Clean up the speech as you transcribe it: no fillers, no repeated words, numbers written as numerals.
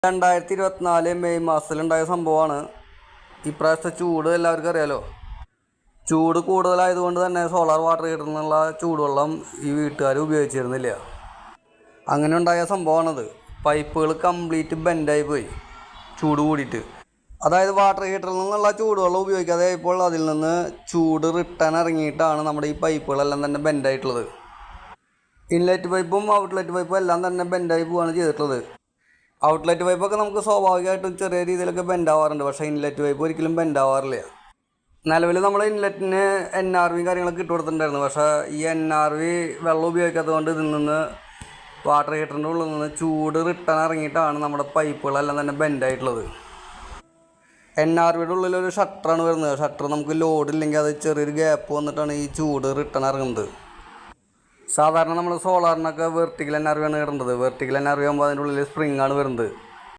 2024 May മാസത്തിലുണ്ടായ സംഭവമാണ്. ഇപ്രാവശ്യത്തെ ചൂട് എല്ലാവർക്കും അറിയാലോ. ചൂട് കൂടുതലായതുകൊണ്ട് തന്നെ സോളാർ വാട്ടർ ഹീറ്ററിൽ നിന്നുള്ള ചൂടുവെള്ളം ഈ വീട്ടുകാർ ഉപയോഗിച്ചിരുന്നില്ല. അങ്ങനെ ഉണ്ടായ സംഭവമാണത്. പൈപ്പുകൾ കംപ്ലീറ്റ് ബെൻഡായി പോയി ചൂട് കൂടിയിട്ട്. അതായത് വാട്ടർ ഹീറ്ററിൽ നിന്നുള്ള ചൂടുവെള്ളം ഉപയോഗിക്കാതെ ഇപ്പോൾ അതിൽ നിന്ന് ചൂട് റിട്ടേൺ ഇറങ്ങിയിട്ടാണ് നമ്മുടെ ഈ പൈപ്പുകളെല്ലാം തന്നെ ബെൻഡായിട്ടുള്ളത്. ഇൻലെറ്റ് പൈപ്പും ഔട്ട്ലെറ്റ് പൈപ്പും എല്ലാം തന്നെ ബെൻഡായി പോവുകയാണ് ചെയ്തിട്ടുള്ളത്. ഔട്ട്ലെറ്റ് പൈപ്പൊക്കെ നമുക്ക് സ്വാഭാവികമായിട്ടും ചെറിയ രീതിയിലൊക്കെ ബെൻഡാവാറുണ്ട്. പക്ഷേ ഇൻലെറ്റ് പൈപ്പ് ഒരിക്കലും ബെൻഡാവാറില്ല. നിലവിൽ നമ്മൾ ഇൻലെറ്റിന് NRV കാര്യങ്ങളൊക്കെ ഇട്ട് കൊടുത്തിട്ടുണ്ടായിരുന്നു. പക്ഷേ ഈ NRV വെള്ളം ഉപയോഗിക്കാത്തത് കൊണ്ട് ഇതിൽ നിന്ന് വാട്ടർ ഹീറ്ററിൻ്റെ ഉള്ളിൽ നിന്ന് ചൂട് റിട്ടേൺ ഇറങ്ങിയിട്ടാണ് നമ്മുടെ പൈപ്പുകളെല്ലാം തന്നെ ബെൻഡായിട്ടുള്ളത്. NRVയുടെ ഉള്ളിലൊരു ഷട്ടറാണ് വരുന്നത്. ഷട്ടർ നമുക്ക് ലോഡില്ലെങ്കിൽ അത് ചെറിയൊരു ഗ്യാപ്പ് വന്നിട്ടാണ് ഈ ചൂട് റിട്ടേൺ ഇറങ്ങുന്നത്. സാധാരണ നമ്മൾ സോളാറിനൊക്കെ വെർട്ടിക്കൽ NRV ആണ് ഇടേണ്ടത്. വെർട്ടിക്കൽ NRV ആകുമ്പോൾ അതിൻ്റെ ഉള്ളിൽ സ്പ്രിങ്ങാണ് വരുന്നത്.